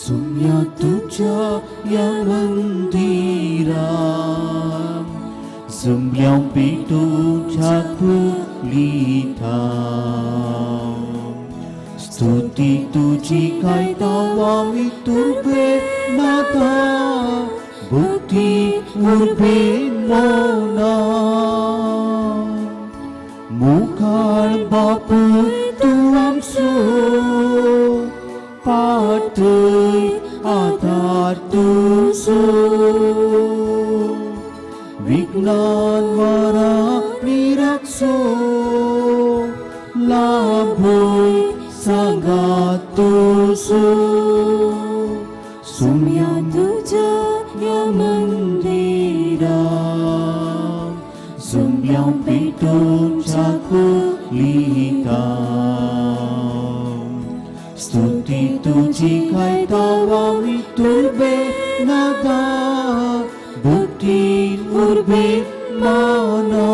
सुम्या तुझ्या या मंदिरात जमल्या पेटूच्या फुलिता स्तुती तुझी गायतावावी तुर्बे नाथा भक्ती उर्बे मौना मुखार बापू तू आमचो पातळ आधार तुझो विज्ञान वरा निराक्षो लाभोय सांगा तुझो सुम्या तुझ्या या मंदिरात सुम्या पेटूच्या फुलिता स्तुती तुझी गायतावावी तुर्बे नाथा भक्ती उर्बे मौना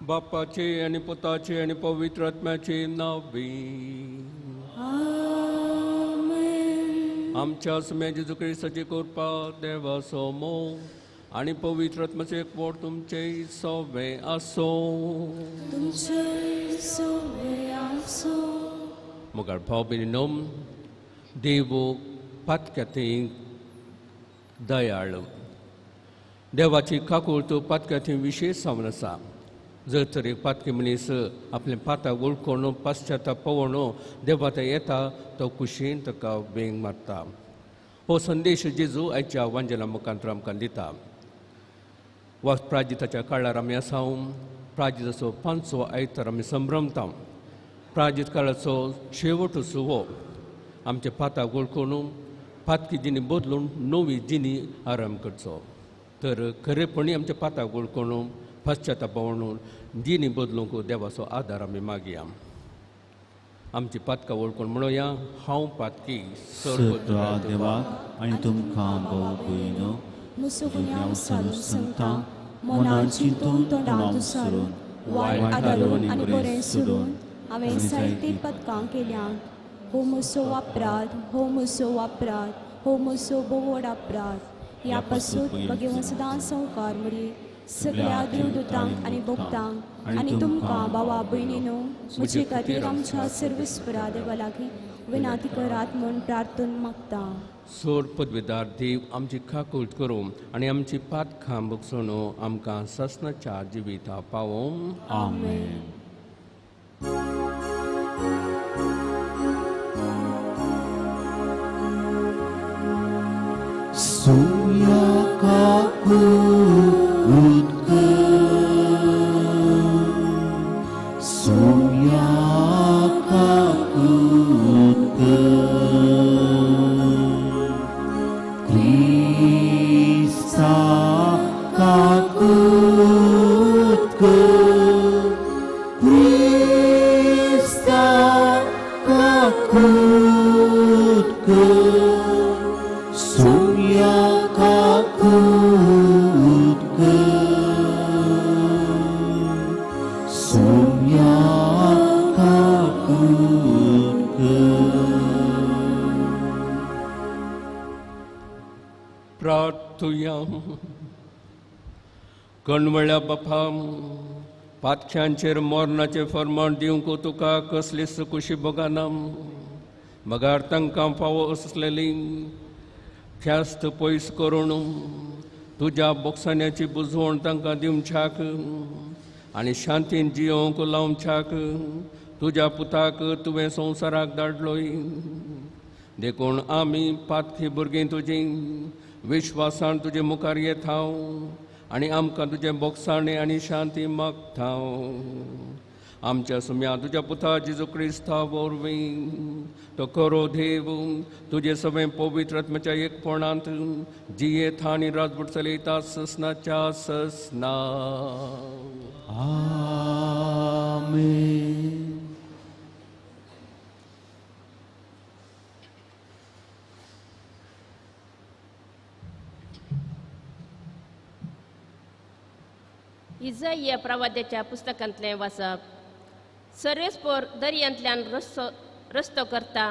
बापाचे आणि पुताचे आणि पवित्र आत्म्याचे नावे आमच्या सुम्या जेजू ख्रिस्ताची कृपा देवा सोमो आणि पवित्र आत्म्याचे एकवट तुमचे सवे असो मुगार भाव बिनिनोम देवो पातक्यातीं दयाळ देवाची काकूळ तो पातक्यातीं विशेष सावन आसा जर तर एक पातकी मनीस आपले पाताक वळखून पाश्चाताप पवोवन देवा थंय येता तो कुशीन ताका वेंग मारता हो संदेश जेजू आयच्या वांजेला मुखांतर आमकां दिता वा प्राजिताच्या काळार आमी आसा प्राजिताचो 5वो आयतार आमी संभ्रमता प्राजीत काळाचो शेवट सुवो आमचे पाताक वळखून पातकी जिणी बदलून नवी जिणी आराम करचो तर खरेपणी आमच्या पाताक वळखून पाश्चाताप पवोवन जिणी बदलूंक देवाचो आदार आमी मागया आमची पातकां वळखून म्हणुया हांव पातकी सर्वत्रा देवाक आनी तुमकां भोव भयणो मुसुगुण्यां सालून सांगता मनान चिंतून तोंडांत उसारून वायट आदारून आनी बरें सोडून हांवें जायती पथकां केल्यात हो म्हजो अपराध हो म्हजो अपराध हो म्हजो बोवड अपराध ह्या पासून बगेवन सदां संवकार म्हळी सगळ्या देवदूतांक आनी भक्तांक आनी तुमकां भावा भयणीनो म्हजे खातीर आमच्या सर्वस्वरा देवा लागीं विनाती करात म्हूण प्रार्थना मागता सोर पदवीदार देव आमची खाकूळ करूं आनी आमची पातखां बगसून आमकां ससनाच्या जिविता पावों आमेन सुम्या काकूळ सुम्या काकूळ क्रिस्ता काकूळ क्रिस्ता काकूळ सुम्या काकूळ सुम्या प्रार्थुया कणवळ्या बापाम पातख्यांचेर मोरणाचें फर्माण दिवंक तुका कसलीच खुशी भोगाना मगार तांकां फावो आसलेली ख्यास्त पयस करून तुज्या बोगसाण्याची बुजवण तांकां दिवच्याक आनी शांतीन जियोंक लावच्याक तुज्या पुताक तुवें संवसाराक धाडलोय देखून आमी पातकी भुरगीं तुजीं विश्वासान तुजे मुखार येताव आनी आमकां तुजें बोगसाणें आनी शांती मागताव आमच्या सुम्या तुज्या पुता जेजू क्रिस्ता वरवीं तो खरो देव तुजे सगळें पवित्र आत्म्याच्या एकपणांत जियेता आनी राजवट चलयता ससनाच्या ससना आमेन इजाइया प्रवाद्याच्या पुस्तकांतलें वाचप सर्वेस्पोर दर्यांतल्यान रस्तो करता,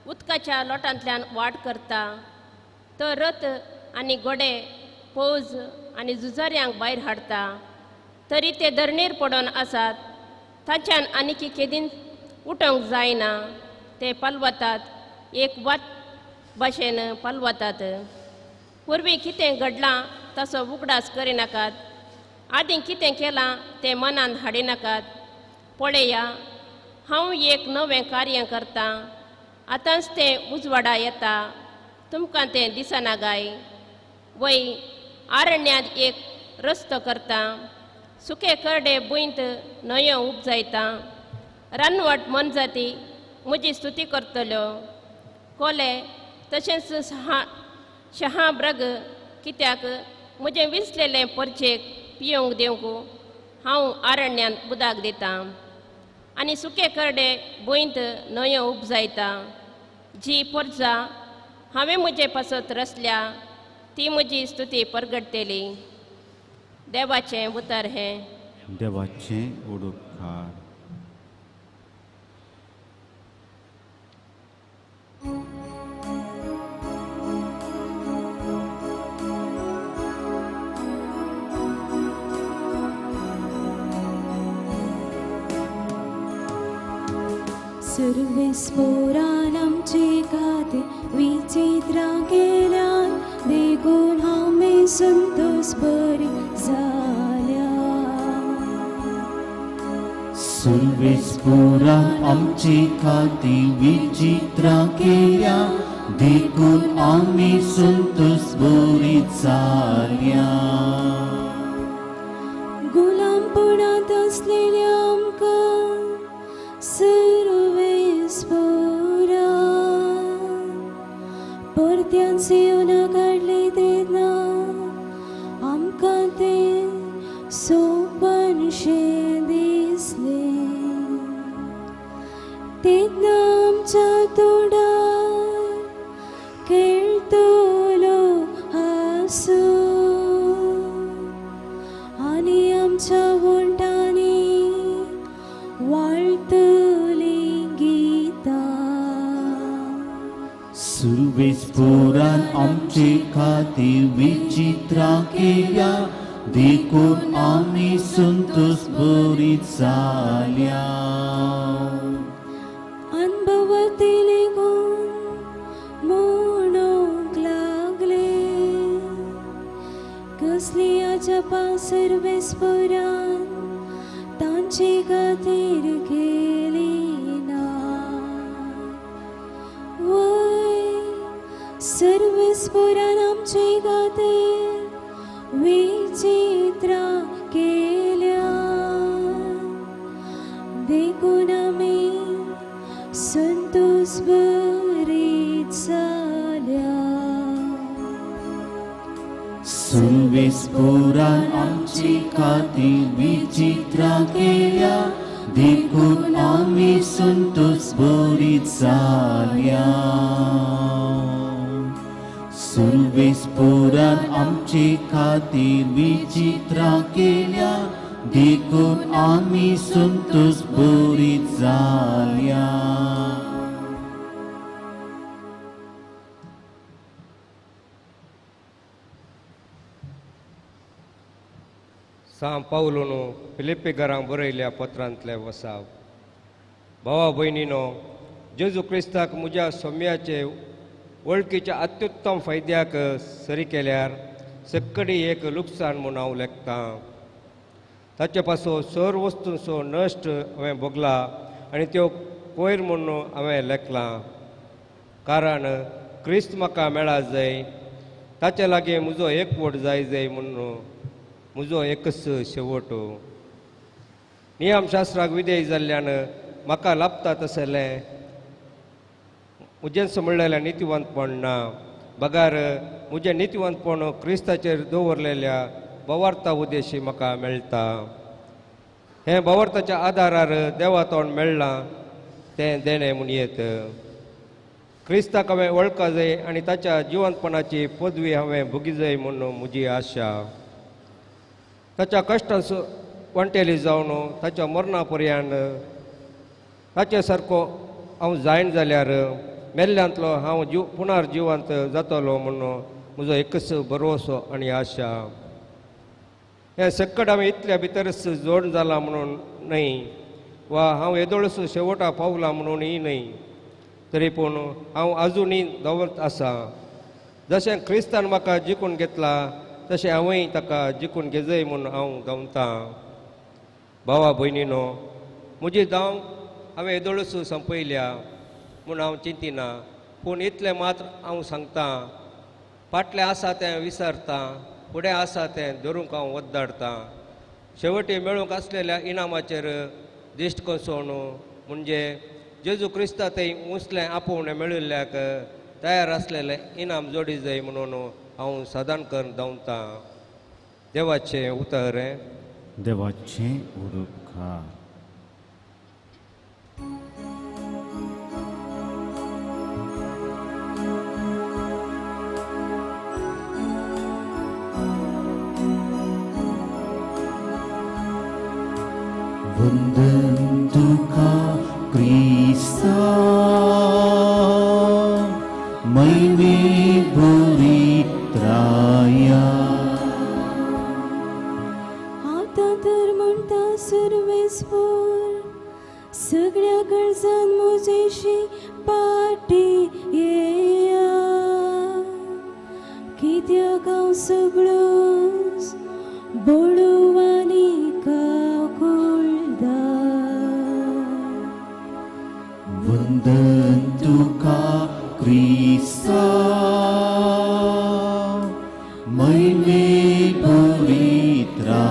उदकाच्या लोटांतल्यान वाट करता, तो रथ आनी घोडे, फौज आनी झुजाऱ्यांक भायर हाडटा, तरी ते धरणीर पडून आसात, ताच्यान आनीक केदीन उठोवंक जायना, ते पालवतात, एक वात भाशेन पालवतात. पूर्वी कितें घडलां तसो उगडास करिनाकात, आदीं कितें केलां तें मनांत हाडिनाकात. पळया, हांव एक नवें कार्य करतां, आतांच तें उजवाडा येता, तुमकां तें दिसना काय? वय आरण्यांत एक रस्तो करता, सुके करडे बुंयत न्हंयो उपजायता, रानवट मनजाती म्हजी स्तुती करतल्यो, कोले तशेंच शहा ब्रग, कित्याक म्हजें विसलेलें परचेक पियोंक दिवंक हांव आरण्यांत उदक दितां, आनी सुके करडे बुंयत न्हंयो उपजायता. जी परजा हांवें म्हजे पासत रचल्या, ती म्हजी स्तुती परगडटली. देवाचें उतर हें. देवाचें उडोवकार. सर्वेस्पोरान आमचे खातीर विचित्रां केल्यान, देखून आमी संतोश बरी जाल्या. सर्वेस्पोरान आमचे खातीर विचित्रां केल्या, देखून आमी संतोश बरी जाल्या. गुलामपणांत असलेल्या आमकां सर्वेस्पोरान परत्यान सियोना काडली तेन्ना आमकां तें सोंपनशें दिसलें. तेन्ना आमच्या तोंडार खेळटलो हांसू, आनी आमच्या वंटांनी वाळटलीं गितां. सर्वेस्पोरान आमचे खातीर विचित्रां केल्या, देखून आमी संतोश बरी जाल्या. अनुभवतेले गुण म्हणूंक लागले, कसली अजापां सर्वेस्पोरान तांचे खातीर केली ना. वय सर्वेस्पोरान आमचे खातीर विचित्रां केल्या, देखून आमी संतोश बरी जाल्या. सर्वेस्पोरान आमचे खातीर विचित्रां केल्या, देखून आमी संतोष बरी जाल्या. सर्वेस्पोरान आमचे खातीर विचित्रां केल्या, देखून आमी संतोष बरी जाल्या. सांव पावलोनो फिलिप्पी घरांक बरयल्या पत्रांतले वसाव. भावा भयणीनो, जेजू क्रिस्ताक म्हज्या सोम्याचे वळखीच्या अत्युत्तम फायद्याक सरी केल्यार सक्कडी एक लुकसाण म्हूण हांव लेखतां. ताचे पासून सर वस्तूंचो नश्ट हांवें भोगला आनी त्यो कोयर म्हूण हांवें लेखलां. कारण क्रिस्त म्हाका मेळा जाय, ताचे लागीं म्हजो एकवट जाय म्हणून म्हजो एकच शेवट. नियमशास्त्राक विधेय जाल्ल्यान म्हाका लाभता तसलें म्हजेंच म्हणलेलें नितिवंतपण ना. बगार म्हजें नितिवंतपण क्रिस्ताचेर दवरलेल्या भवार्था उद्देशी म्हाका मेळटा. हें भवार्थाच्या आदारार देवा तोंड मेळ्ळां तें देणें म्हूण येत. क्रिस्ताक हांवें वळखा जाय आनी ताच्या जिवंतपणाची पदवी हांवें भोगी जाय म्हणून म्हजी आशा. ताच्या कश्टांत वांटेली जावन ताच्या मरणा पर्यंत ताचे सारको हांव जायन जाल्यार मेल्ल्यांतलो हांव पुणार जिवंत जातलो म्हणून म्हजो एकच भरवसो आनी आशा. हे सकट हांवें इतल्या भितरच जोड जाला म्हणून न्हय, वा हांव येदोळस शेवटा पावला म्हणूनय न्हय, तरी पूण हांव आजुनय दवरत आसा. जशें क्रिस्तान म्हाका जिखून घेतला तशें हांवूय ताका जिखून घेजय म्हूण हांव धांवतां. भावा भयणीनो, म्हजी धांव हांवें येदोळस संपयल्या म्हूण हांव चिंतिना, पूण इतलें मात्र हांव सांगतां, फाटलें आसा तें विसरतां, फुडें आसा तें धरूंक हांव वद्दाडतां. शेवटी मेळूंक आसलेल्या इनामाचेर दिश्ट कोसोवन म्हणजे जेजू क्रिस्ता थंय उसलें आपोवणें मेळिल्ल्याक तयार आसलेलें इनाम जोडी जाय म्हणून हांव सदां कर धांवतां. देवाचें उतर. देवाचें उरूखार. वंदन तुका क्रिस्ता, मैने पवित्राया. आता तर म्हणटा सर्वेस्पर, सगळ्या गरजां म्हजेशी पाटी येया. कित्याक हांव सगळोच बोळवानी वंदन तुका क्रिस्ता, मैने पवित्राया.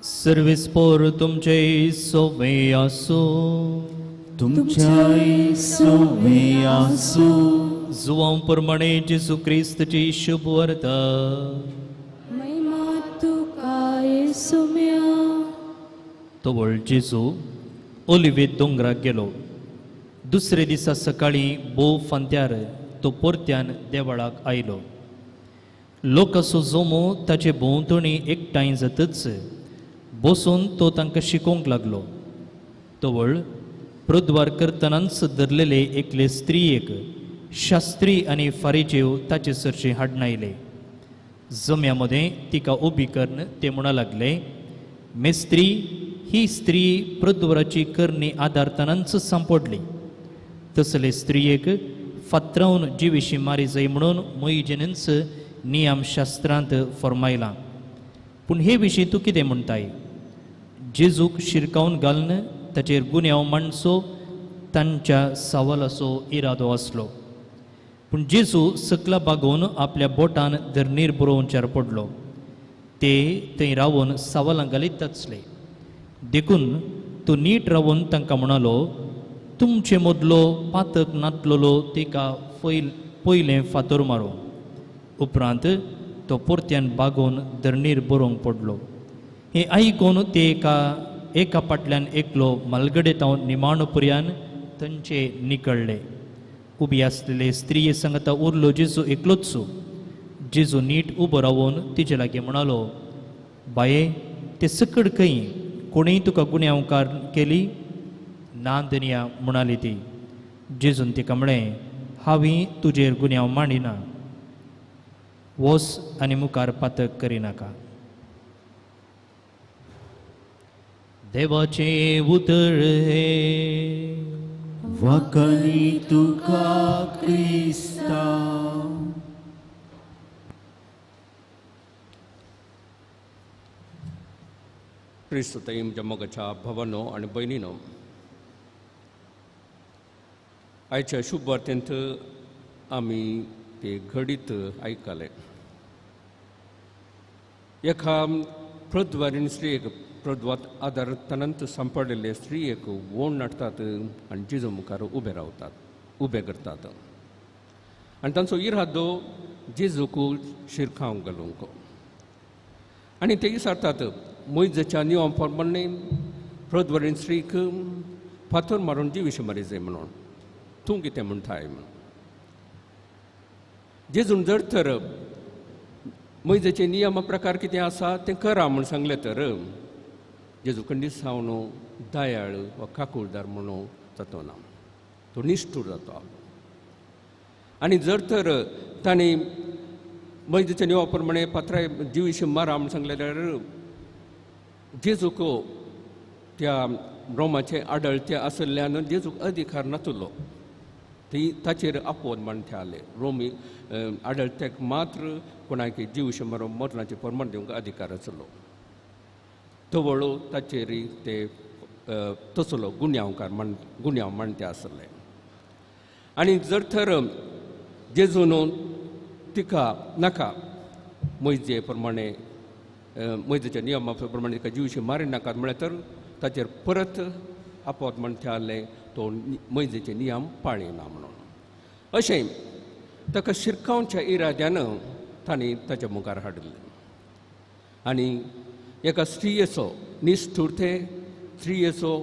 सर्वेस्पोर तुमचे सोवे आसो. तुमच्याय सोवे आसो. जुवां प्रमाणे जेजू क्रिस्तची शुभ वार्ता. महिमा तुका येसुम्या. तो वळ जेजू ओलिव्हे दोंगराक गेलो. दुसरे दिसा सकाळी बोव फांत्यार तो परत्यान देवळाक आयलो. लोकांचो जोमो ताचे भोंवतणी एकठांय जातच बसून तो तांकां शिकोवंक लागलो. तो वळ प्रद्वार करतनाच धरलेले एकले स्त्रियेक शास्त्री आनी फारिजेव ताचे सरचे हाडून आयले. जम्या मदें तिका उबी करून ते म्हणू लागले, मेस्त्री, ही स्त्री प्रद्वाराची करणी आदारतनाच सांपडली. तसले स्त्रियेक फातरावन जिवेशी मारी जाय म्हणून मोइजेनच नियम शास्त्रांत फरमायलां. पूण हे विशीं तूं कितें म्हणटाय? जेजूक शिरकावन घालून ताचेर गुन्यांव मांडचो तांच्या सवालाचो इरादो आसलो. पूण जेजू सकला बागोवन आपल्या बोटान धरणीर बरोवच्यार पडलो. ते थंय रावन सवालां घालीत आसले. देखून तो नीट रावन तांकां म्हणालो, तुमचे मदलो पातक नातलोलो तिका पयलें फातर मारो. उपरांत तो परत्यान बागोवन धरणीर बरोवंक पडलो. हे आयकून ते एका फाटल्यान एकलो मालगडेतांव निमाणपर्यान तांचे निकळ्ळे. उबी आसलेले स्त्रिये सांगता उरलो जेजू एकलोच. जेजू नीट उबो रावन तिचे लागीं म्हणालो, बाये, ते सकड खंय? कोणीय तुका गुन्यांवकार केली? ना दनिया म्हणाली ती. जेजून तिका म्हळें, हांवें तुजेर गुन्यांव मांडिना. वस आनी मुखार पातक करिनाका. देवाचे उतर हे. वखणी तुका क्रिस्ता. क्रिस्तताईम जमोगाच्या भावांनो आनी भयणीनो, आयच्या शुभ वार्तेंत आमी ते घडीत आयकले. एका प्रद्वारीण स्त्रियेक प्रद्वात आदारतनांत सांपडलेले स्त्रियेक वोण नाटतात आनी जेजू मुखार उबे करतात आनी तांचो इरादो जेजूक शिरकाव घालूंक. आनी ते विचारतात, मोइजेच्या नियमा प्रमाणे प्रद्वारीण स्त्रीक फातर मारून जिवीश मारी जाय म्हणून तूं कितें म्हणटाय म्हण. जेजून जर तर मोइजेचे नियमा प्रकार कितें आसा तें करा म्हूण सांगलें तर जेजू खंडीत सावन दयाळ वा काकूळदार म्हणून जातो ना, तो निश्ठूर जातो. आनी जर तर तांणी मैदेच्या नियमा प्रमाणे पात्राय जिवीशी मारा म्हूण सांगले जाल्यार जेजूक त्या रोमाचे आडळते आसल्यान जेजूक अधिकार नासलो. ती ताचेर आपोवन म्हण थेले. रोमी आडळत्याक मात्र कोणाक जिवीशी मारून मरणाचे प्रमाण दिवंक अधिकार आसलो. तवळ ताचेर ते तसलो गुन्यांव म्हणते आसले. आनी जर तर जेजून तिका नाका मैजे प्रमाणे मैदेच्या नियमा प्रमाणे तिका जिवीशी मारी नाकात म्हळ्यार तर ताचेर परत आपोवप म्हण थेले तो मैदेचे नियम पाळिना म्हणून. अशें ताका शिरकावच्या इराद्यान तांणी ताच्या मुखार हाडले. आनी एका स्त्रियेचो निश्ठुरते स्त्रियेचो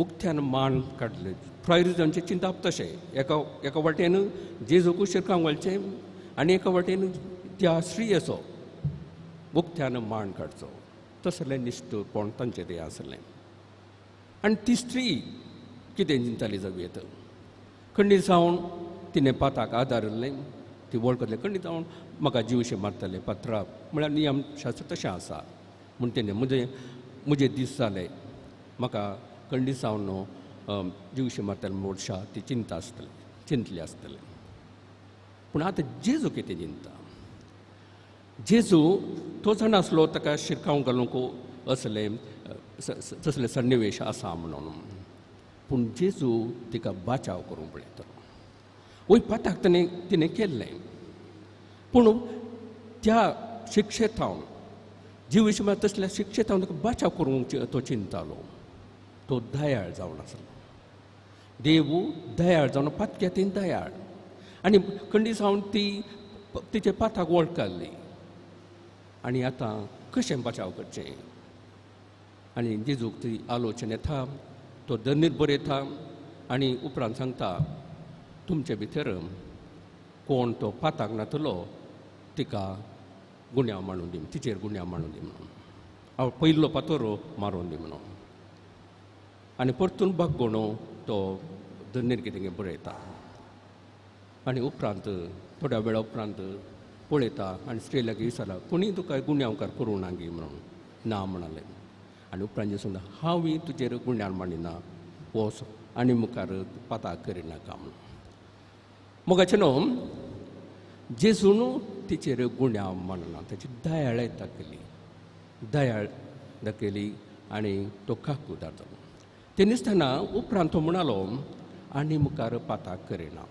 उक्त्यान मान काडले. फ्रायरिजांचे चिंताप तशें एका वाटेन जेजूक शिरकावंक घालचें आनी एका वाटेन त्या स्त्रियेचो उक्त्यान मान काडचो. तसलें निश्ठूरपण तांचें तें आसलें. आनी ती स्त्री कितें चिंताली जगयेत. खंडीत जावन तिणें पाताक आदारलें. ती वळखतलें खंडीत जावन म्हाका जिवशें मारतलें पात्रां म्हळ्यार नियम शास्त्र तशें आसा म्हूण तेणें म्हजे दीस जाले म्हाका खंडीत जावन जिवशें मारतलें मोडशा ती चिंतली आसतलें. पूण आतां जेजू कितें चिंता. जेजू तो जाण आसलो ताका शिरकावंक घालूंक तसले सन्निवेश आसा म्हणून. पूण जेजू तिका बाचाव करूंक पळयता. वय पाताक तिणें केल्लें. पूण त्या शिक्षेत हांव जिवीश म्हळ्यार तसल्या शिक्षेत हांव ताका बाचाव करूंक तो चिंतालो. तो दयाळ जावन आसलो. देवू दयाळ जावन पातक्यातीन दयाळ. आनी खंडीत जावन ती तिचे पाताक वळखली. आनी आतां कशें बचाव करचें. आनी जेजूक ती आलोचना येता. तो धर्नीर बरयता आनी उपरांत सांगता तुमचे भितर कोण तो पाताक नातलो तिका गुन्यांव मारून दी, तिचेर गुन्यांव मारून दी म्हणून. हांव पयलो पातोर मारून दी म्हणून. आनी परतून बागोणो तो धर्नीर कितें बरयता. आनी उपरांत थोड्या वेळा उपरांत पळयता आनी स्त्रीलाक विचारला कोणी तुका गुन्यांवकार करूं ना गी म्हणून. ना म्हणालें. आनी उपरांत सांगता हांव तुजेर गुन्यांव मारिना वच आनी मुखार पाताक करिनाका म्हणून. मोगाचें न्हू जेजून तिचेर गुन्यांव मारना. ताची दयाळाय दाखयली आनी तो काकूदार जालो. ते दिसतना उपरांत तो म्हणालो आनी मुखार पाताक करिना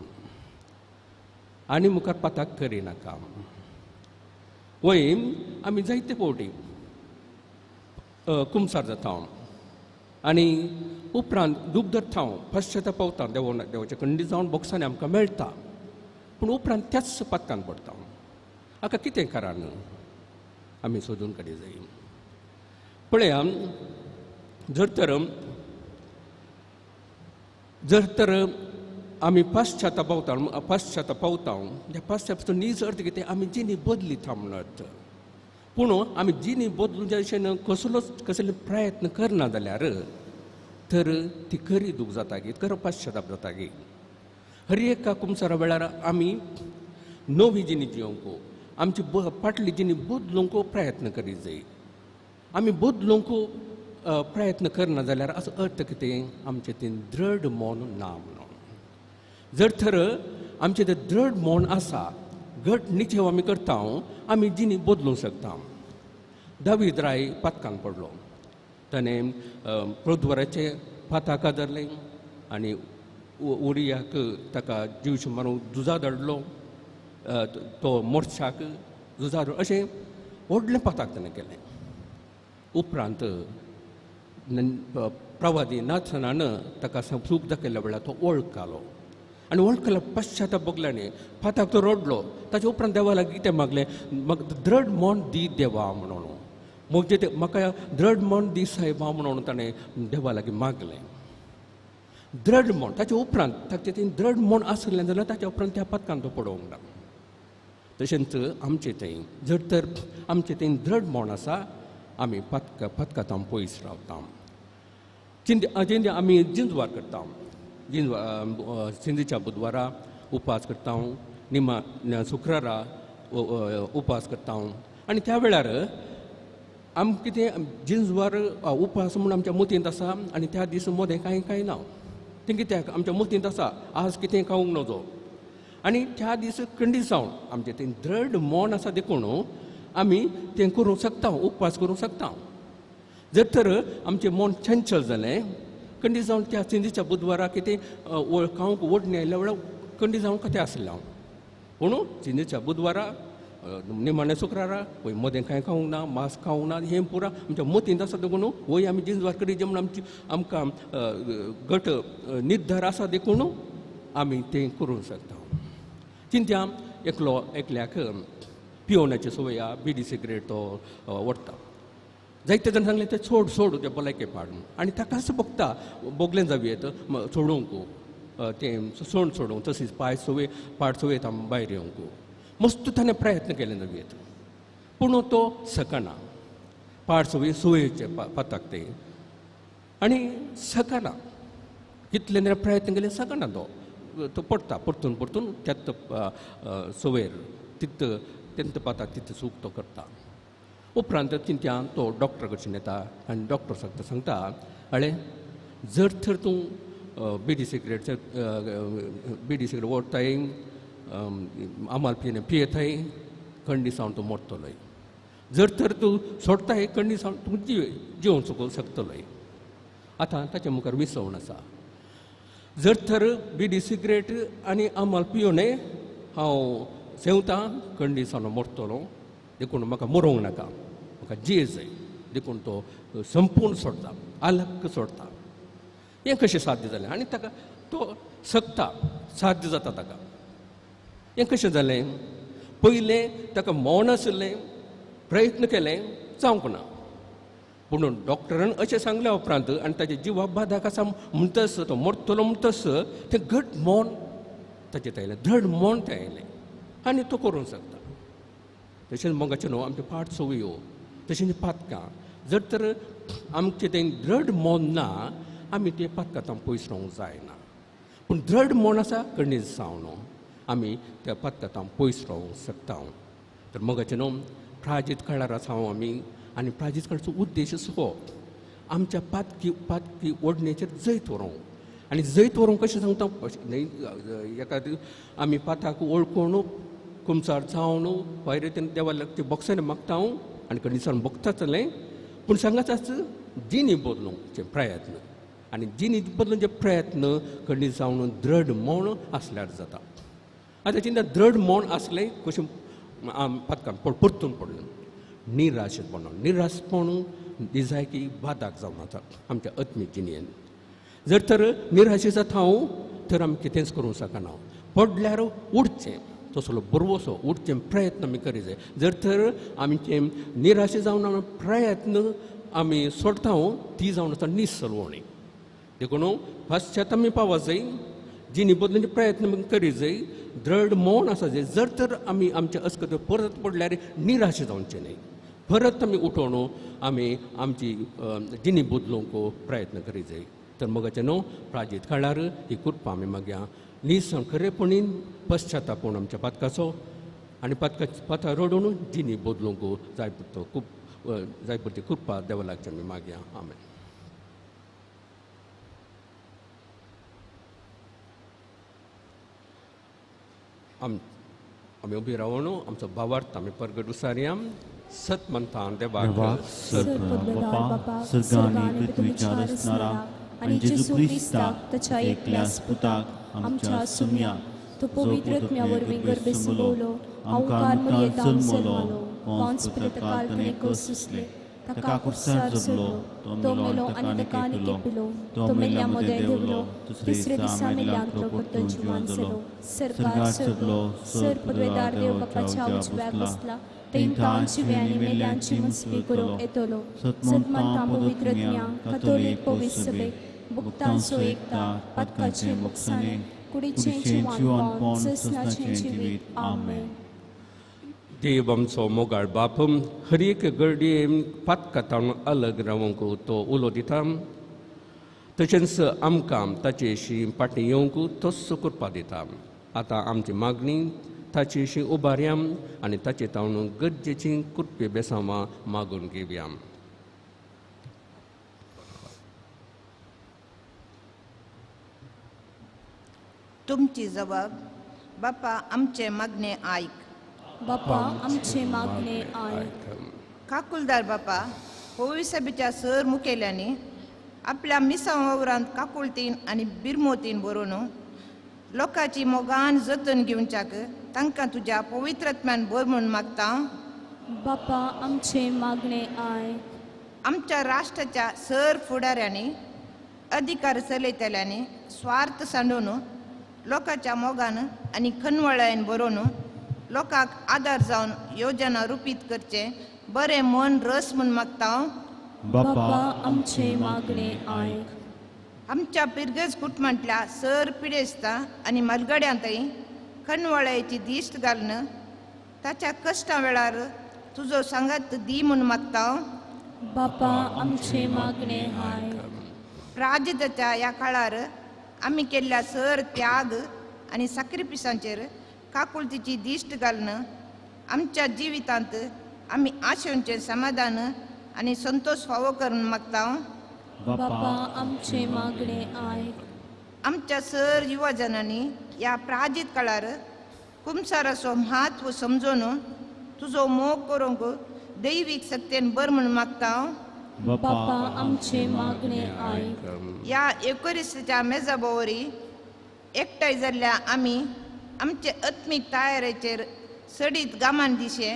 आनी मुखार पाताक करिनाका. वय आमी जायते फावटी कुमसार जाता आनी उपरांत दूख धरता पश्चाताप पावता देवाचे खंडीत जावन बॉक्सांनी आमकां मेळटा. पूण उपरांत त्याच पातकान पडटा. हाका कितें कारण आमी सोदून काडूंक जाय. पळया जर तर आमी पाश्चाताप पावता त्या पाश्चातापाचो नीज अर्थ कितें आमी जिणी बदलिता म्हणून अर्थ. पूण आमी जिणी बदलूंच्या दिशेन कसले प्रयत्न करना जाल्यार तर ती खरी दूख जाता गी, खरो पाश्चाताप जाता गी. हर एका कुमसारा वेळार आमी नवी जिणी जिवंक आमची फाटली जिणी बदलूंक प्रयत्न करीत जाय. आमी बदलूंक प्रयत्न करना जाल्यार असो अर्थ कितें आमचें तें दृढ मन ना म्हणून. जर तर आमचें तें दृढ मन आसा घट निचेव आमी करता आमी जिणी बदलूंक शकता. दावीद राय पातकान पडलो. ताणें प्रद्वाराचे पाताक आदारलें आनी उरियाक ताका जिवशें मारूंक झुजां धाडलो. तो मोर्चाक झुजां अशें व्हडलें पाताक ताणें केलें. उपरांत प्रवादी नाथनान ताका सूख दाखयल्या वेळार तो वळखलो आनी वळखलो पश्चाताप भोगल्यानी पाताक तो रडलो. ताच्या उपरांत देवाला कितें मागलें म्हाका दृढ मन दी देवा म्हणून. म्हाका दृढ मन दी सायबा म्हणून ताणें देवा लागीं मागलें. दृढ मन ताच्या उपरांत ताचें तें दृढ मन आसलें जाल्यार ताच्या उपरांत त्या पातकान तो पडोवंक ना. तशेंच आमचें तें जर तर आमचें तें दृढ मन आसा आमी पथकातां पयस रावता जेन्ना आमी जिंजवार करता सिंधीच्या बुधवारा उपास करता निमा शुक्रारा उपास करता आनी त्या वेळार आम कितें जिंजवार उपास म्हूण आमच्या मतींत आसा आनी त्या दीस मोदें कांय ना तें कित्याक आमच्या मतींत आसा आज कितें खावंक नजो आनी त्या दीस खंडी जावन आमचें तें दृढ मोन आसा देखून आमी तें करूंक शकता उपवास करूंक शकता जर तर आमचें मन चंचल जालें खंडी जावन त्या सिंधीच्या बुधवाराक कितें खावंक ओडणी आयल्या वेळार खंडी जावन कथें आसलें हांव पूण सिंधीच्या बुधवारा निमाण्या शुक्रारा वय मदें कांय खावंक ना मांस खावंक ना हें पुरा आमच्या मतींत आसा देखून वय आमी जिंजवार करी जेवण आमकां गट निर्धार आसा देखून आमी तें करूंक शकता चिंत्या एकल्याक पियोनाची संवय बिडी सिगरेट तो ओडटा जायते जाण सांगलें तें सोड तें भलायके पाड आनी ताकाच बगता बोगलें जावयेत सोडूंक तें सोडूंक तशीच पाड सवयेत भायर येवंक मस्त ताणें प्रयत्न केले जावयेत पूण तो सकना पाड सवयेचे पाताक ते आनी सकना कितले प्रयत्न केले सकना तो पडटा परतून त्यात सवयेर तेंत पाताक तितले सूख तो करता उपरांत चिंत्यान तो डॉक्टर कडच्यान येता आनी डॉक्टर सांगता अळे जर तर तूं बिडी सिगरेट ओडताय आमाल पियेताय खंडी जावन तूं मरतलोय जर तर तूं सोडताय खंडी जावन तूं जिवंक शकतलोय आतां ताचे मुखार विसवण आसा जर तर बिडी सिगरेट आनी आमाल पियोन हांव सेवतां खंडी जावन मरतलो देखून म्हाका मरोंक नाका म्हाका जिये जाय देखून तो संपूर्ण सोडता अलग सोडता हें कशें साध्य जालें आनी ताका तो सकता साध्य जाता ताका हें कशें जालें पयलें ताका मौन आशिल्लें प्रयत्न केलें जावंक ना पूण डॉक्टरान अशें सांगल्या उपरांत आनी ताच्या जिवाक बादाक आसा म्हणटस तो मरतलो म्हणटस तें घट मौन ताचें आयलें धड मौन तें आयलें आनी तो करूंक शकता तशेंच मोगाचे न्हू आमचे पाठ सवयो तशेंच पातकां जर तर आमचें तें दृढ मौन ना आमी तें पातकांतां पयस रावंक जायना पूण दृढ मौन आसा खंडीत जावन आमी त्या पातकांतां पयस रावंक शकता तर मोगाचे न्हू प्राजीत काळार आसा आमी आनी प्राजीत काळाचो उद्देश असो आमच्या पातकी ओडणेचेर जैत व्हरूंक आनी जैत व्हरूंक कशें सांगता एका आमी पाताक ओळखून कुमसार जावन वायरेन देवा ते बॉक्सांनी मागता आनी खंडीसान बगतातलें पूण सांगाच जिणी बदलूंकचे प्रयत्न आनी जिणी बदलूंचे प्रयत्न खंडीत जावन दृढ मौन आसल्यार जाता आतां चिंता दृढ मौन आसलें कशें पातकान परतून पडलें निराशपण दिसायकी बादाक जावन आसा आमच्या आत्मीक जिणेन जर तर निराशे जाता तर आमी कितेंच करूंक शकना पडल्यार उठचें तसलो बरोसो उठचे प्रयत्न आमी करी जाय जर तर आमचे निराशे जावन प्रयत्न आमी सोडता ती जावन आसा निसलवणी देखून पाश्चात आमी पावो जाय जिणी बदलूंचे प्रयत्न करी जाय दृढ मौन आसा जाय जर तर आमी आमच्या अस्कत परत पडल्यार निराशे जावचे न्ही परत आमी उठोवन आमी आमची जिणी बदलूंक प्रयत्न करी जाय तर मोगाचे न्हू प्राजीत काळार ही कृपा आमी मागया निसण खरेपणीन पश्चातापूण आमच्या पातकाचो आनी पाता रडून जिणी बदलूंक जाय पुरती कृपा देवा लागची आमी मागया आमेन आमी उबी रावून आमचो भावार्थ आमी परगट उसारया सत म्हणटा देवाक बापा सर्गांनी पृथ्वीच्या रचणारा आणि जेजू क्रिस्ताक ताच्या एकल्याच पुताक आमच्या सुम्या तो पवित्र आत्म्यावरवीं गर्भे सुबोवलो अवकार मर्यादा जल्मलो पोंच काल्पनिक कोसुसले ताका कुर्सार जगलो तो मेलो आनी ताका आनी पिलो तो मेल्या मध्ये देवलो तिसरे दिसा मेल्यांक तो परतो जिवंत जालो सरकार चडलो सर पदवेदार देव बापाच्या उजव्याक बसला तें तांची आनी मेल्यांची मस्ती करूंक येतलो सतमंता पवित्र आत्म्या कॅथोलीक पवित्र सभे भुक्तांचो एकता पातकाचे मुक्साणे कुडीचें जिवन पावन ससनाचें जिवीत आमेन देव आमचो मोगाळ बाप हर एक गर्डये पातकातावन अलग रावंक तो उलो दिता तशेंच आमकां ताचे अशी पाटी येवंक तस्सो करपा दिता आतां आमची मागणी ताची अशी उबारया आनी ताचे तावन गरजेची कुरपी बेसांवां मागून घेवया. तुमची जबाब बापा आमचे मागणे आयक. बापा आमचे मागणे आयक. काकुलदार बापा होवी सभेच्या सर मुखेल्यांनी आपल्या मिसां वावरांत काकुळतीन आनी बिरमोतीन बरोवन लोकांची मोगान जतन घेवच्याक तांकां तुज्या पवित्रत्म्यान भर म्हूण मागता. बापा आमचे मागणे आयक. आमच्या राष्ट्राच्या सर फुडाऱ्यांनी अधिकार चलयतल्यांनी स्वार्थ सांडून लोकांच्या मोगान आनी खनवळायेन बरोवन लोकांक आदार जावन योजना रुपीत करचे बरें मन रस म्हूण मागता. बापा आमचे मागणे आयक. आमच्या पिरगज कुटुंबांतल्या सर पिडेस्तां आनी मलगड्यांतय खनवळायेची दिश्ट घालन ताच्या कश्टा वेळार तुजो सांगात दी म्हूण मागता. बापा आमचे मागणे आयक. प्राजिताच्या ह्या काळार आमी केल्ल्या सर त्याग आनी साक्रिफिसांचेर काकुळतीची दिश्ट घालन आमच्या जिवितांत आमी आशेंचें समाधान आनी संतोष फावो करून मागता. बापा आमचे मागणे आयक. आमच्या सर युवजनांनी ह्या प्राजीत काळार कुमसाराचो म्हत्व समजून तुजो मोग करूंक दैवीक सत्तेन बर म्हूण मागता. बापा आमचे मागणे आयक. ह्या एकोरिसाच्या मेजा बोवरी एकठांय जाल्ल्या आमी आमचे आत्मीक तयारेचेर सडीत गामान दिशे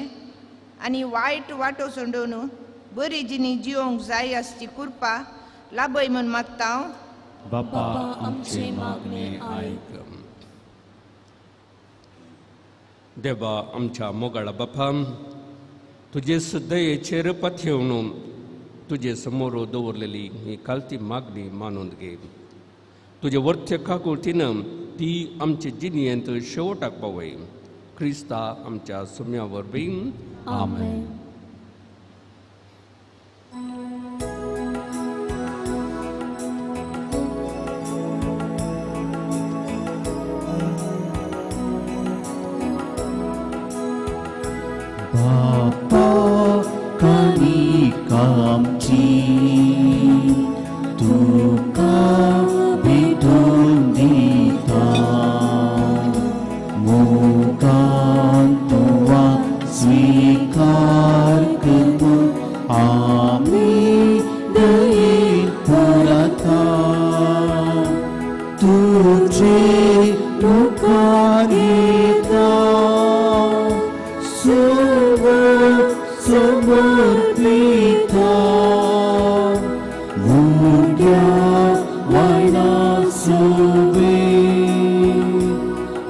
आनी वायट वाटो सोडून बरी जिणी जिवंक जाय आसची कृपा लाभय म्हूण मागता. बापा आमचे मागणे आयक. देवा आमच्या मोगाळा बापा तुजे दयेचेर पाथेवन तुजे समोर दवरलेली ही कालती मागणी मानून घे. तुजे वर्थ काकुळतीन ती आमचे जिणयेंत शेवटाक पावय. क्रिस्ता आमच्या सुम्या वरवीं आमेन. बापा कानिका आमची तुका भेटून दिता मोगान तुवा स्वीकार करून आमी दयेन पुरता तुझे मुखार येता समर्पिता उद्या वायना सुबे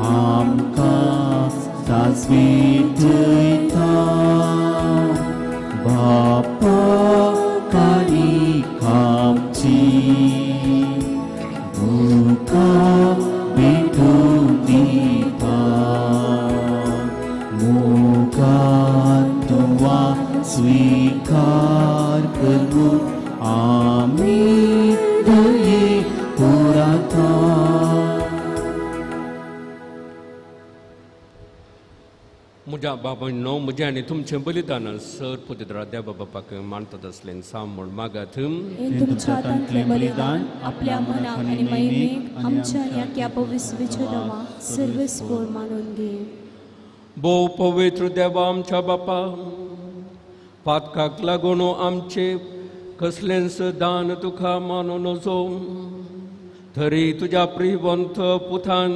आमकां सासवीतयता बापा कानिका आमची तुका भेटून दिता मोगान तुवा स्वीकार करून आमी दये पुरता. म्हज्या बाबांनो म्हजें आनी तुमचें बलिदान सर पुतिद्रा देवा बापाक मानतात असलें सांबाळ मागात. हे तुमच्या हातांतलें बलिदान आपल्या मनाक आनी महिमेक आमच्या या पवित्र देवा सर्वस्पोर मानून घे. भोव पवित्र देवा आमच्या बापा पातकाक लागून आमचे कसलेंच दान तुका मानून नजो तरी तुज्या प्रिवंत पुतान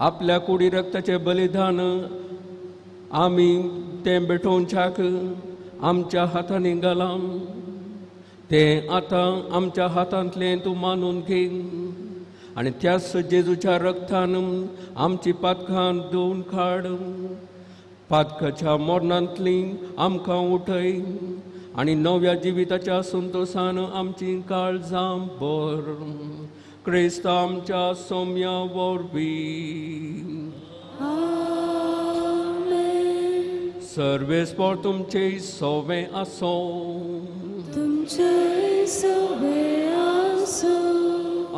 आपल्या कुडी रक्ताचे बलिदान आमी तें भेटोवच्याक आमच्या हातांनी घाला. तें आतां आमच्या हातांतलें तूं मानून घे आनी त्याच जेजूच्या रक्तान आमची पातकां धुवन काड. पातकाच्या मरणांतली आमकां उठय आनी नव्या जिविताच्या संतोषान आमची काळजां भर. क्रिस्त आमच्या सौम्या वरवीं सर्वेस्पर तुमचे सोवे आसो. तुमचे सवे आसो.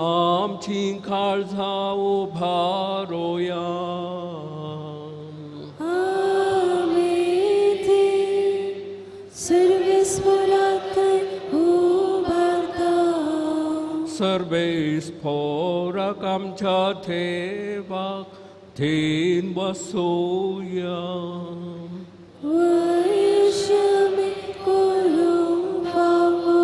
आमची काळजा उभारोया. आमी ती सर्वेस्परात उभारता. सर्वेस्पराक आमच्या थेवाक थेन बसोया. वैश्यमे करूंक फावो.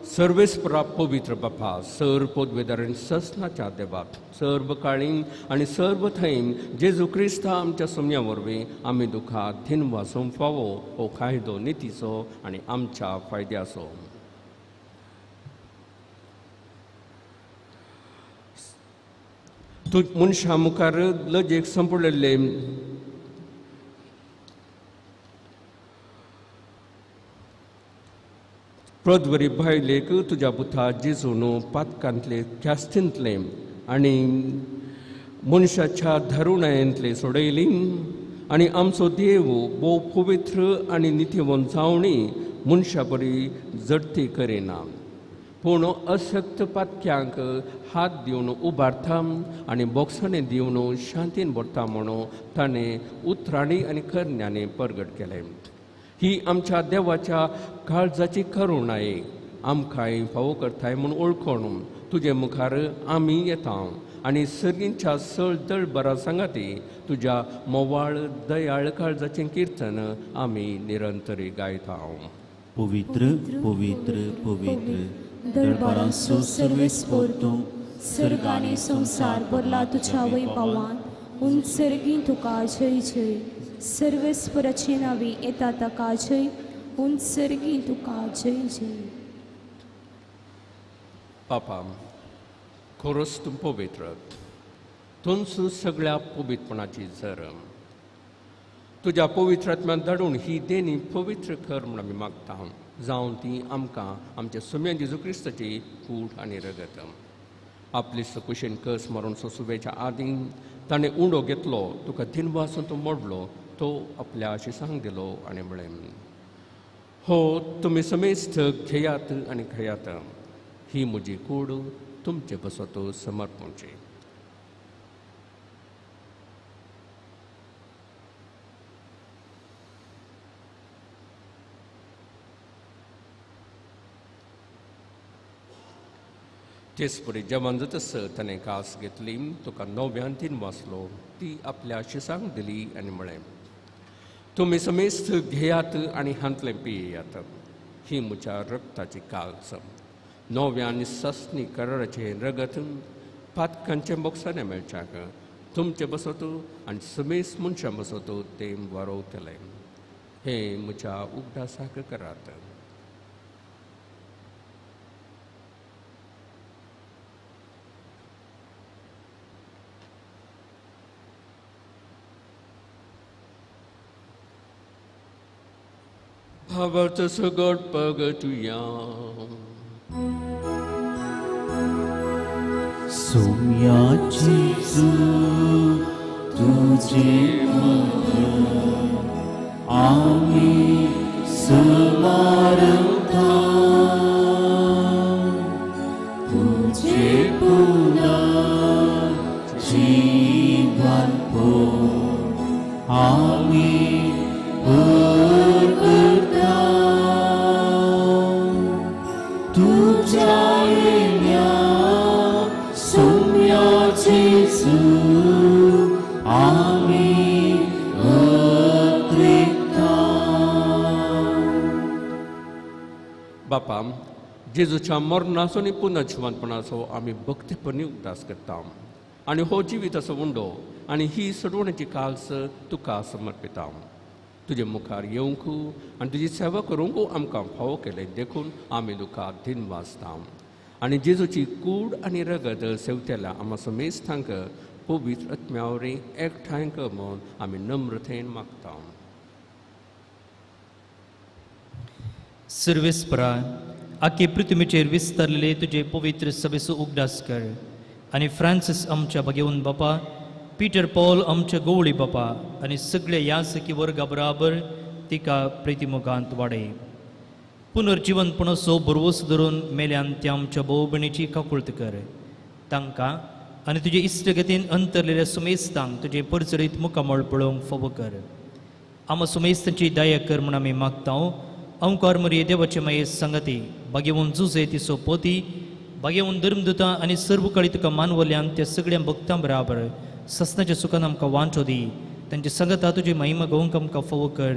सर्वेस्परा पवित्र बापा सर्व पदवेदारांनी ससनाच्या देवाक सर्व काळीं आनी सर्व थैम जेजू क्रिस्ता आमच्या सोम्या वरवीं आमी दुखात थीन वाचूंक फावो हो कायदो नितीचो आनी आमच्या फायद्याचो. तूं मनशा मुखार लजेक संपडलेले प्रद्वरी भायलेक तुज्या पुता जेजून पातकांतले ख्यास्तींतले आनी मनशाच्या धरुणायेंतले सोडयली आनी आमचो देव भोव पवित्र आनी नितीवन जावणी मनशा बरी जडती करिना. पूण अशक्त पातक्यांक हात दिवन उबारता आनी बोक्सांनी दिवन शांतीन भरता म्हणून ताणें उतराणी आनी करण्याने परगट केलें. ही आमच्या देवाच्या काळजाची करुणाय आमकांय फावो करताय म्हूण ओळखून तुजे मुखार आमी येता आनी सर्गींच्या सळ दळबरा सांगाती तुज्या मोवाळ दयाळ काळजाचें कीर्तन आमी निरंतरी गायता. पवित्र पवित्र पवित्र दरबारांचो सर्वेस्पर तूं. सर्ग आनी संसार भरला तुज्या वैभवान. उंचरगी तुका जय जय. सर्वेस्पराची नावी येता ताका जय. उंचरगी तुका जय जय. बापा खरोच तूं पवित्र. तूंच सगळ्या पवित्रपणाची झर. तुज्या पवित्रात्म्यान धाडून ही देणी पवित्र कर म्हूण आमी मागता. जावं ती आमकां आमच्या सोम्या जेजू क्रिस्ताची कूड आनी रगत. आपली कुशीन कस मारून सोसुबेच्या आदीं ताणें उंडो घेतलो तुका दिन वाचून तो मोडलो तो आपल्या आशिसांक दिलो आनी म्हळें हो तुमी समेस्त घेयात आनी खयात. ही म्हजी कूड तुमचे बसत समर्पणची. तेचपरी जेवण जातस ताणें कास घेतली तुका नव्यान तीन वाचलो ती आपल्या शिसांक दिली आनी म्हळें तुमी समेस्त घेयात आनी हांतले पियेयात. ही म्हज्या रक्ताची कास नव्यान ससनी कराराचे रगत पातकांचे बोक्साने मेळच्याक तुमचे बसत आनी समेस्त मनशां बसत ते वारोवतले. हे म्हज्या उगडासाक करात. भावार्थ सगट पग तुया. सोम्याची तुझे आम्ही समारंभा तुझे पुन्हा जीवन पो आम्ही तुझ्या येण्या सोम्याचे आम्ही अत्रेकता. बापा जेजूच्या मरणाचो आनी पुनर्जीवनपणाचो आमी भक्तीपणी उदास करता आनी हो जिविताचो उंडो आनी ही सडवण्याची काल्स तुका समर्पिता. तुजे मुखार येवंक आनी तुजी सेवा करूंक आमकां फावो केले देखून आमी तुका दिन वाचता आनी जेजूची कूड आनी रगत सेवतेल्या आमा समेस्तांक पवित्र आत्म्यावरी एकठांय कर म्हूण आमी नम्रतेन मागता. सर्वेस्परा आखे पृथ्वीचेर विस्तारलेले तुजे पवित्र सभेचो उगडास कर आनी फ्रांसीस आमच्या भगेवन बापा पिटर पॉल आमच्या गवळी बापा आनी सगळ्या यासकी वर्गा बराबर तिका प्रितीमुखांत वाडय. पुनर्जिवनपणाचो बरवस धरून मेल्यान त्या आमच्या भोव भयणीची काकुळट कर. तांकां आनी तुजे इश्टगतीन अंतरलेल्या सुमेस्तांक तुजे परचरीत मुखामळ पळोवंक फावो कर. आम सुमेस्तांची दया कर म्हूण आमी मागतां. ओंकार मरी देवाचे माये संगती भाग्यवन जुजे ती सोपोती भाग्यवन धर्मदुतां आनी सर्व काळी तुका मानवल्यान त्या सगळ्या भक्तां बराबर ससनाच्या सुखान आमकां वांटो दी. तांचे संगता तुजी महिमा गोवंक आमकां फावो कर.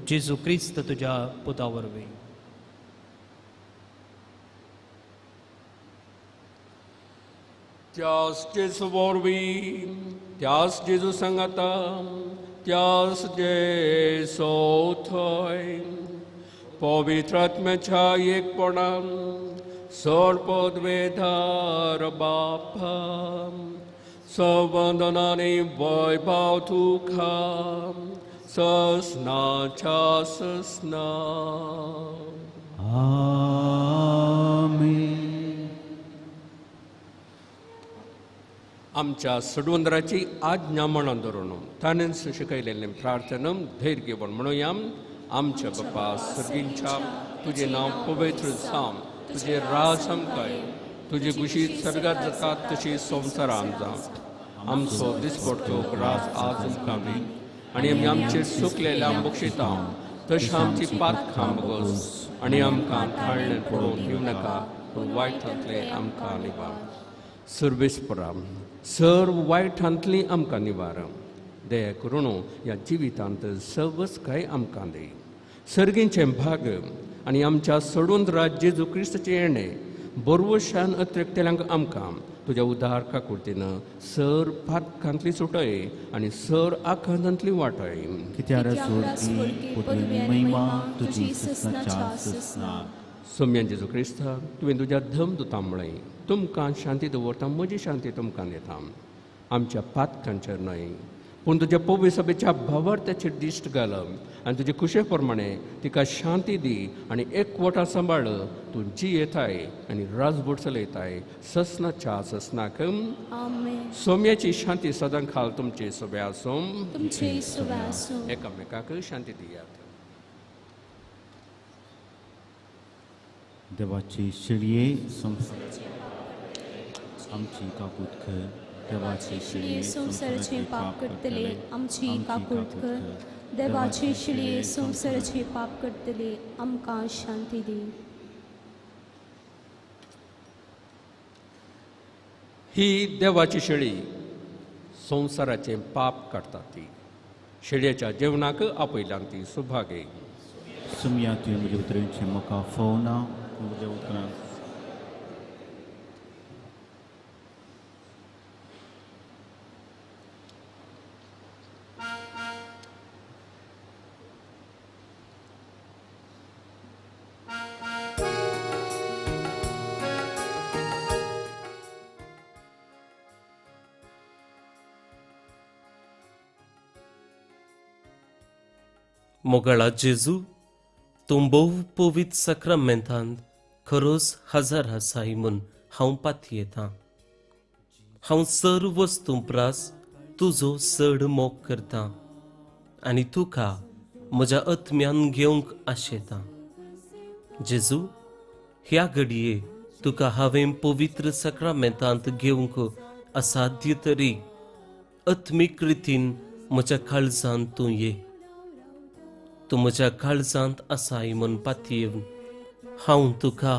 जेजू क्रिस्त तुज्या पुता वरवीं. त्यास जेजू वरवीं, त्यास जेजू सांगाता, त्यास जेजू थंय पवित्र आत्म्याच्या एकपणान सर्वपद वेधार बापा सवंदनाने वैभव तुका ससनाच्या ससना. आमेन. आमच्या सडवंदराची आज्ञा म्हणून धरून ताणें शिकयलेले प्रार्थना धैर्य घेवन म्हणुया. आमच्या बापा सर्गींच्या तुझे नाव पवित्र जावं, तुझे राज आमकां, तुझे कुशीत सर्गात जातात तशी संवसारांत जावं. आमचो दिसपडटो राज आज आमकां दी आनी आमी आमचेर सुकलेल्या बक्षिता तशें आमची पातखां बगोस आनी आमकां थाळ्ळें पडोवन दिवं नाका, पूण वायटांतले आमकां निवार. सर्वेस्परा सर्व वायटांतली आमकां निवार. दया करून ह्या जिवितांत सर्वच काय आमकां दी. सर्गींचे भाग आनी आमच्या सोडून जेजू क्रिस्ताचे येणे बरवशान अत्रेकतेल्यांक आमकां तुज्या उदार काकुळतीन सर पातकांतली सुटय आनी सर आखांतांतली वाटय. कित्याक सोडकी पदवी महिमा तुजी ससनाच्या ससना. सोम्यान जेजू क्रिस्ता तुवें तुज्या धमदुतां म्हळें तुमकां शांती दवरता, म्हजी शांती तुमकां दिता. आमच्या पातकांचेर न्हय पूण तुज्या पवित्र सभेच्या भावार्थाचेर दिश्ट घालप आनी तुजे कुशे प्रमाणे तिका शांती दी आनी एकवटां सांबाळ. तूं जी येताय आनी राजभोट चलयताय ससनाच्या ससनाक. सोम्याची शांती सदां खाल तुमचे सोबे आसूं. एकामेकाक शांती दियात. देवाची शिडये आमची काकूट कर. देवाची शिडये संवसाराचे पाप करतले आमची काकूट कर. देवाची शिडये संवसाराचे पाप करतले आमकां शांती दी. ही देवाची शेळी संवसाराचे पाप काडटा ती. शेळयेच्या जेवणाक आपयल्यान ती सुभागे. सुमया तुवें म्हज्या उतरांची म्हाका फोवना. म्हज्या उतरां मोगळा जेजू तूं भोव पवित्र सक्रामेंतांत खरोच हजार आसाय म्हूण हांव पाती येतां. हांव सर्व वस्तू प्रास तुजो चड मोग करतां आनी तुका म्हज्या आत्म्यान घेवंक आशेतां. जेजू ह्या घडये तुका हांवें पवित्र सक्रामेंतांत घेवंक असाध्य तरी आत्मीक रितीन म्हज्या काळजांत तूं ये. तूं म्हज्या काळजांत आसाय म्हूण पातयेवन हांव तुका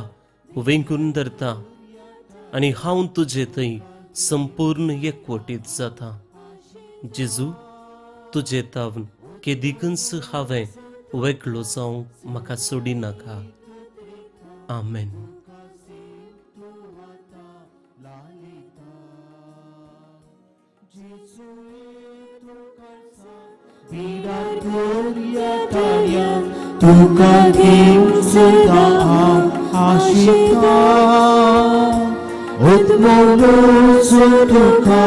वेंकून धरतां आनी हांव तुजे थंय संपूर्ण एकवटीत जाता. जेजू तुजे तावन केदीकच हांवें वेगळो जावंक म्हाका सोडी नाका. आमेन. तुका देव सदा आशिका उत्मोलो तुका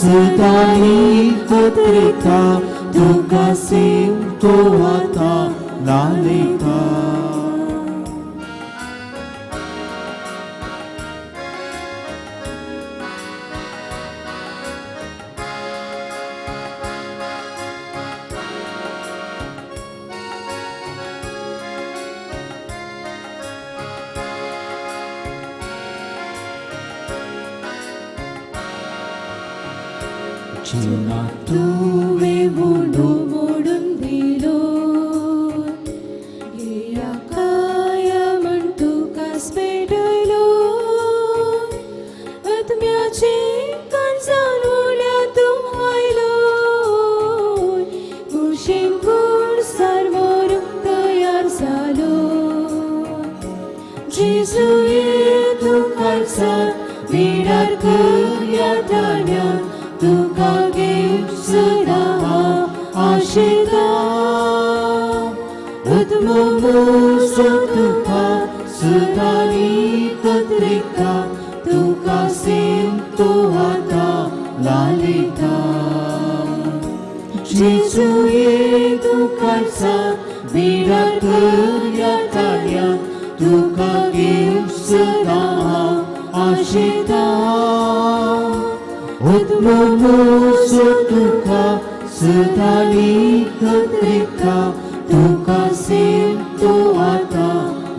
सदा एकत्रिता तुका सेव तो आता लालिता. जीवना तुवें मोडून दिलो या काय म्हण तुका पेटयलो आत्म्याची कणसां उल्या तूं आयलो कुशीन खुर्सार व्हरूंक तयार जालो जेजू ये तूं खालसार विडार करया ताण्या तुका घेवंक सदां आशेता आत्मोसो तुका सदां एकत्रिता तुका सेम तो आतां लालिता जेजू ये तूं खालसार विडार करया ताण्या तुका घेवंक सदां आशेता आत्मोसो तुका सदां एकत्रिता तुका सेम तो आतां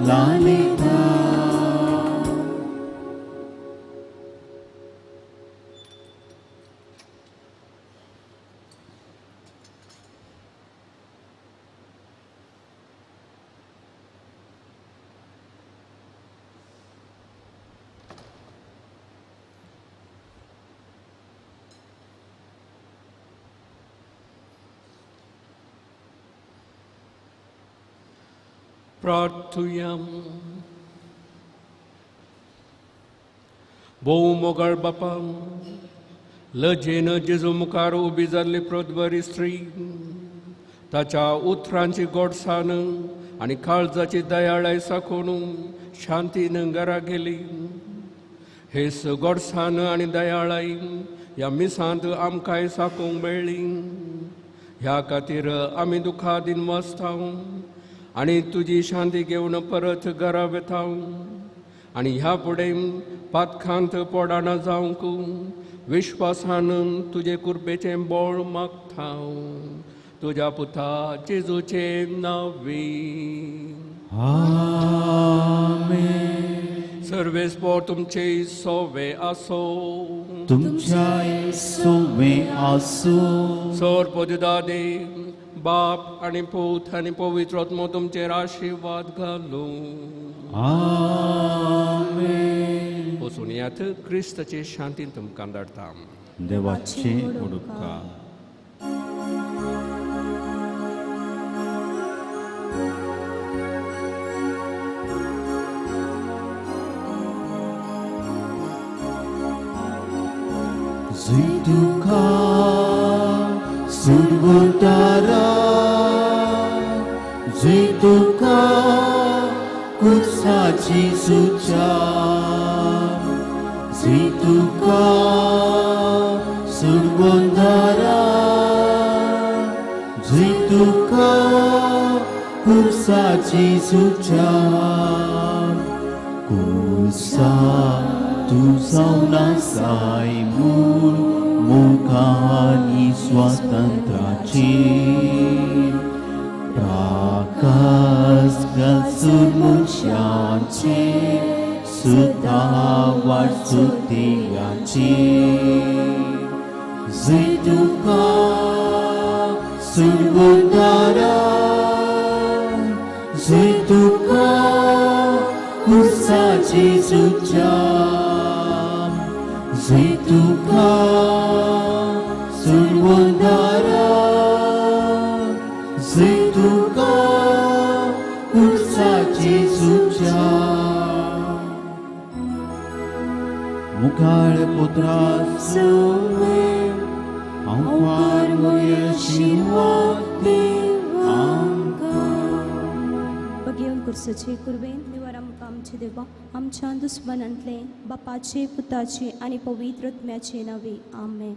लालिता प्रार्थुया भोव मोगाळ बापा लजेन जेजू मुखार उबी जाल्ली प्रौदबरी स्त्री ताच्या उतरांची गोडसाण आनी काळजाची दयाळाय साकून शांतीन घरा गेली. हेच गोडसाण आनी दयाळाय ह्या मिसांत आमकांय साकूंक मेळ्ळी. ह्या खातीर आमी दुखादीन वाचतां आनी तुजी शांती घेवन परत घरा वेता आनी ह्या फुडें पातखांत पोडाणा जावंक विश्वासान तुजे कृपेचें बोळ मागता तुज्या पुता जेजूचे नांवी. आमेन. सर्वेस्पोर तुमचे सोवे आसो तुमच्या सोवे आसो सोर पोजदादे बाप आनी पूत आनी पवित्र आत्मो तुमचेर आशिर्वाद घालूं. आमेन. वचून येयात क्रिस्ताचे शांतीन तुमकां धाडटा. देवाचे उपकार. जय तुका सुरवतारा जय तुका कुर्साची सुचा जय तुका सुरवंदारा जय तुका कुर्साची सुचा कुर्सा तू जावना सायमून मुखानी स्वातंत्र्याची प्रकाश घालून मनशांचे सुद्धा वाटसुतियाची जय तुका सुरवंदारा जय तुका कुर्साची सुचा जय तुका सुरवंदारा जय तुका कुर्साची सुचा मुखार पुत्रा सोवे आंकार मोये शिवाते बघेवन कुर्साचे कुर्बेन देवार आमकां आमचे देवा आमच्या दुस्मनांतले बापाचे पुताचे आनी पवित्र आत्म्याचे नांवे आमेन.